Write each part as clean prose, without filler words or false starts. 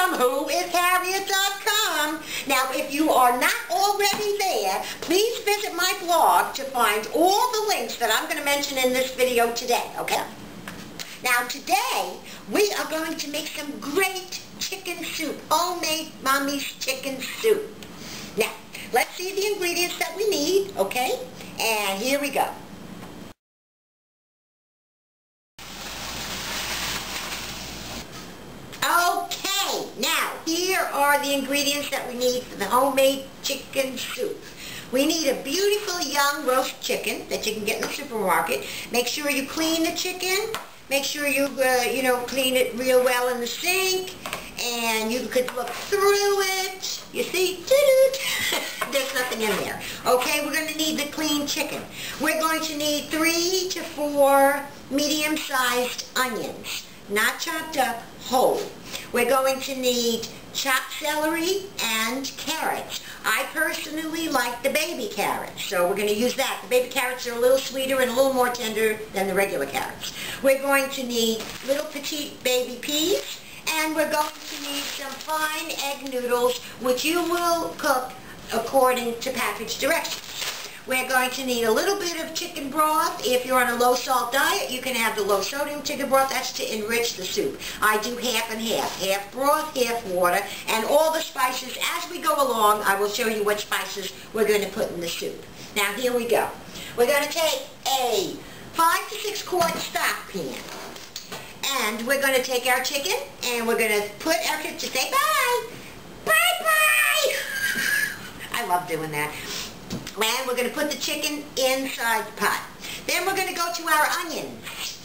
from whoisharriet.com. Now, if you are not already there, please visit my blog to find all the links that I'm going to mention in this video today, okay? Now, today, we are going to make some great chicken soup, homemade mommy's chicken soup. Now, let's see the ingredients that we need, okay? And here we go. Okay, now, here are the ingredients that we need for the homemade chicken soup. We need a beautiful young roast chicken that you can get in the supermarket. Make sure you clean the chicken. Make sure you, clean it real well in the sink. And you could look through it. You see? There's nothing in there. Okay, we're going to need the clean chicken. We're going to need 3 to 4 medium-sized onions, not chopped up, whole. We're going to need chopped celery and carrots. I personally like the baby carrots, so we're going to use that. The baby carrots are a little sweeter and a little more tender than the regular carrots. We're going to need little petite baby peas, and we're going to need some fine egg noodles, which you will cook according to package directions. We're going to need a little bit of chicken broth. If you're on a low-salt diet, you can have the low-sodium chicken broth. That's to enrich the soup. I do half and half. Half broth, half water, and all the spices. As we go along, I will show you what spices we're going to put in the soup. Now, here we go. We're going to take a 5 to 6 quart stock pan. And we're going to take our chicken, and we're going to put our chicken, say bye. Bye-bye. I love doing that. And we're going to put the chicken inside the pot. Then we're going to go to our onions.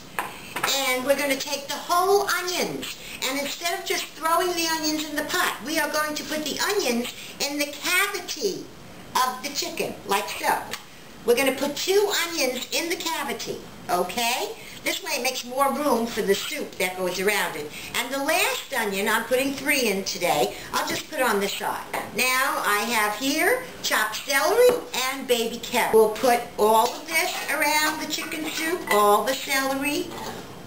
And we're going to take the whole onions. And instead of just throwing the onions in the pot, we are going to put the onions in the cavity of the chicken, like so. We're going to put 2 onions in the cavity, okay? This way it makes more room for the soup that goes around it. And the last onion, I'm putting 3 in today, I'll just put on the side. Now I have here chopped celery and baby carrot. We'll put all of this around the chicken soup, all the celery,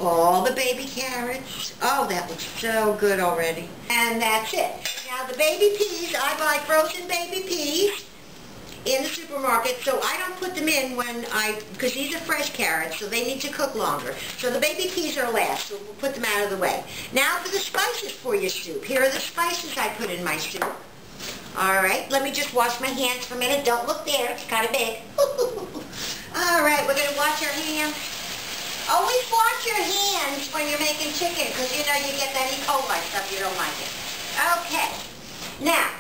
all the baby carrots. Oh, that looks so good already. And that's it. Now the baby peas, I buy frozen baby peas in the supermarket, so I don't put them in because these are fresh carrots, so they need to cook longer. So the baby peas are last, so we'll put them out of the way. Now for the spices for your soup. Here are the spices I put in my soup. Alright, let me just wash my hands for a minute. Don't look there, it's kind of big. Alright, we're going to wash our hands. Always wash your hands when you're making chicken, because you get that E. coli stuff, you don't like it. Okay, now,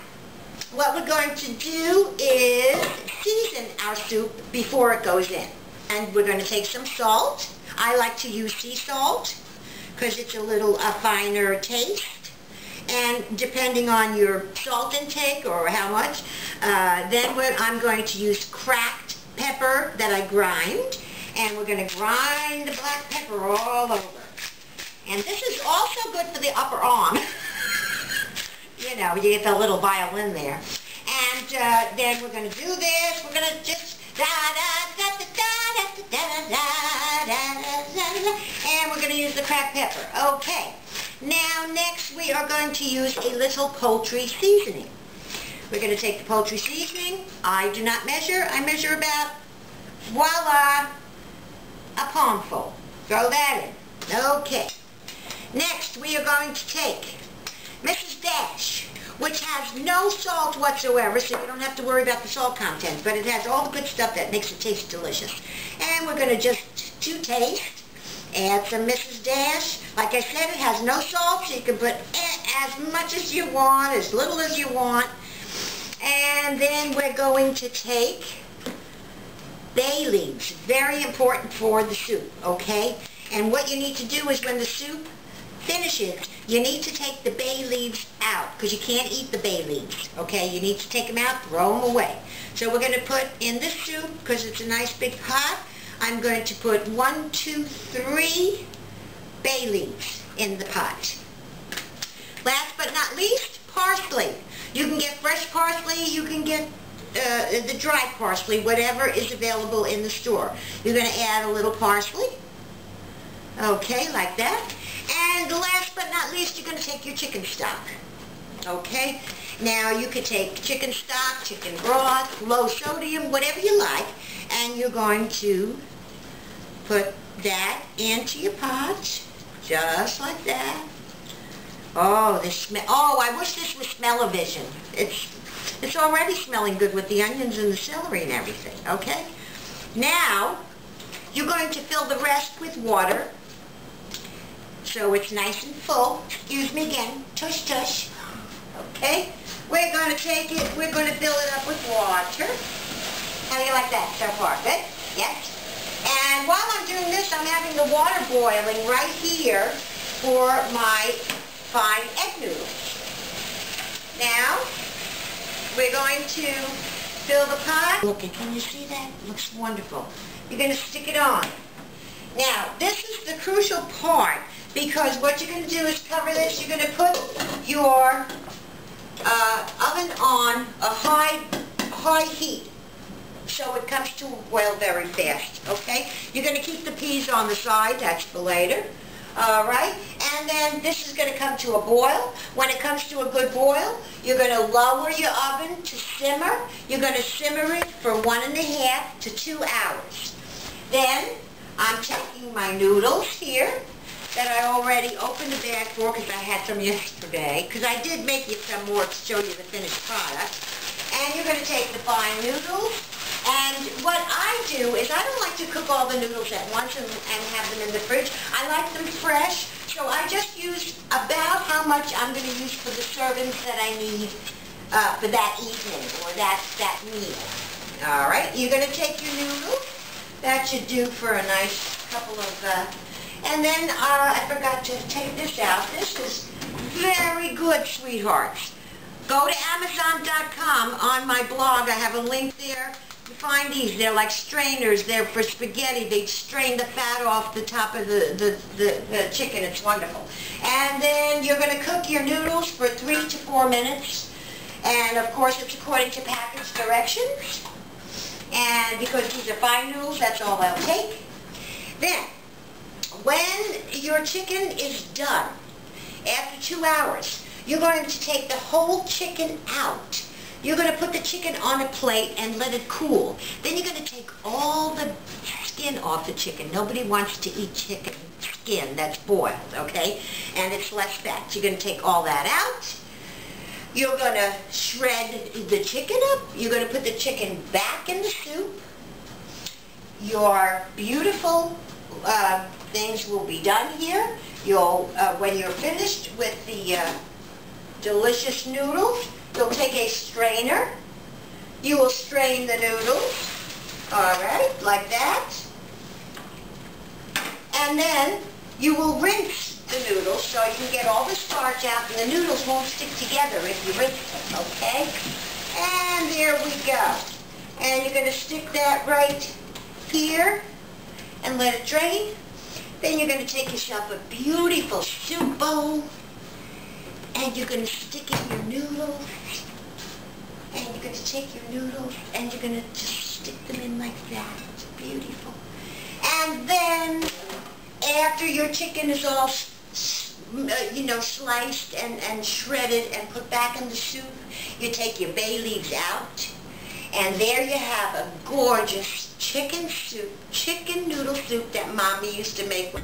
what we're going to do is season our soup before it goes in. And we're going to take some salt. I like to use sea salt because it's a finer taste. And depending on your salt intake or how much, then I'm going to use cracked pepper that I grind. And we're going to grind the black pepper all over. And this is also good for the upper arm. You get the little violin there. And then we're going to do this. We're going to just and we're going to use the cracked pepper. Okay. Now next we are going to use a little poultry seasoning. We're going to take the poultry seasoning. I do not measure. I measure about, voila, a palmful. Throw that in. Okay. Next we are going to take Mrs. Dash, which has no salt whatsoever, so you don't have to worry about the salt content, but it has all the good stuff that makes it taste delicious. And we're going to just, to taste, add some Mrs. Dash. Like I said, it has no salt, so you can put as much as you want, as little as you want. And then we're going to take bay leaves, very important for the soup, okay? And what you need to do is when the soup finishes, you need to take the bay leaves out because you can't eat the bay leaves, okay? You need to take them out, throw them away. So we're going to put in this soup, because it's a nice big pot, I'm going to put 1, 2, 3 bay leaves in the pot. Last but not least, parsley. You can get fresh parsley, you can get the dried parsley, whatever is available in the store. You're going to add a little parsley, okay, like that. And last but not least, you're going to take your chicken stock. Okay? Now you could take chicken stock, chicken broth, low sodium, whatever you like, and you're going to put that into your pot, just like that. Oh, this smell. Oh, I wish this was smell-o-vision. It's already smelling good with the onions and the celery and everything, okay? Now, you're going to fill the rest with water, so it's nice and full. Excuse me again, tush tush. Okay? We're going to take it, we're going to fill it up with water. How do you like that so far? Good? Yes? And while I'm doing this, I'm having the water boiling right here for my fine egg noodles. Now, we're going to fill the pot. Look, can you see that? It looks wonderful. You're going to stick it on. Now, this is the crucial part, because what you're going to do is cover this. You're going to put your oven on a high heat, so it comes to a boil very fast, okay? You're going to keep the peas on the side, that's for later, alright? And then this is going to come to a boil. When it comes to a good boil, you're going to lower your oven to simmer. You're going to simmer it for 1.5 to 2 hours. Then, I'm taking my noodles here that I already opened the bag for because I had some yesterday, because I did make you some more to show you the finished product. And you're going to take the fine noodles, and what I do is I don't like to cook all the noodles at once and have them in the fridge. I like them fresh, so I just use about how much I'm going to use for the servings that I need for that evening or that meal. Alright, you're going to take your noodles. That should do for a nice couple of... and then I forgot to take this out. This is very good, sweethearts. Go to Amazon.com. On my blog, I have a link there. You find these. They're like strainers. They're for spaghetti. They strain the fat off the top of the chicken. It's wonderful. And then you're going to cook your noodles for 3 to 4 minutes. And, of course, it's according to package directions. And because these are fine noodles, that's all they'll take. Then, when your chicken is done, after 2 hours, you're going to take the whole chicken out. You're going to put the chicken on a plate and let it cool. Then you're going to take all the skin off the chicken. Nobody wants to eat chicken skin that's boiled, okay? And it's less fat. You're going to take all that out. You're going to shred the chicken up. You're going to put the chicken back in the soup. Your beautiful things will be done here. You'll, when you're finished with the delicious noodles, you'll take a strainer. You will strain the noodles, alright, like that. And then you will rinse the noodles so you can get all the starch out and the noodles won't stick together if you rinse them, okay? And there we go. And you're going to stick that right here and let it drain. Then you're going to take yourself a beautiful soup bowl and you're going to stick in your noodles. And you're going to take your noodles and you're going to just stick them in like that. It's beautiful. And then after your chicken is all sliced and shredded and put back in the soup, you take your bay leaves out, and there you have a gorgeous chicken soup, chicken noodle soup that Mommy used to make.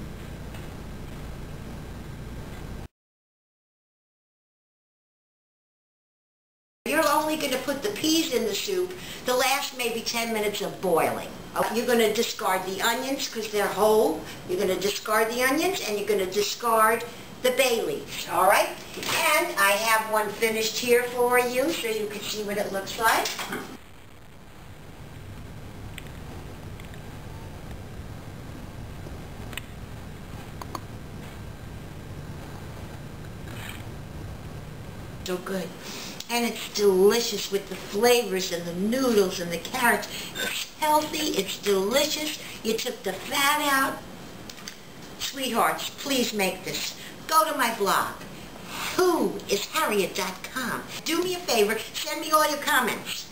You're only going to put the peas in the soup the last maybe 10 minutes of boiling. You're going to discard the onions because they're whole. You're going to discard the onions and you're going to discard the bay leaves, all right? And I have one finished here for you so you can see what it looks like. So good. And it's delicious with the flavors and the noodles and the carrots. It's healthy, it's delicious. You took the fat out. Sweethearts, please make this. Go to my blog. Harriet.wmv. Do me a favor, send me all your comments.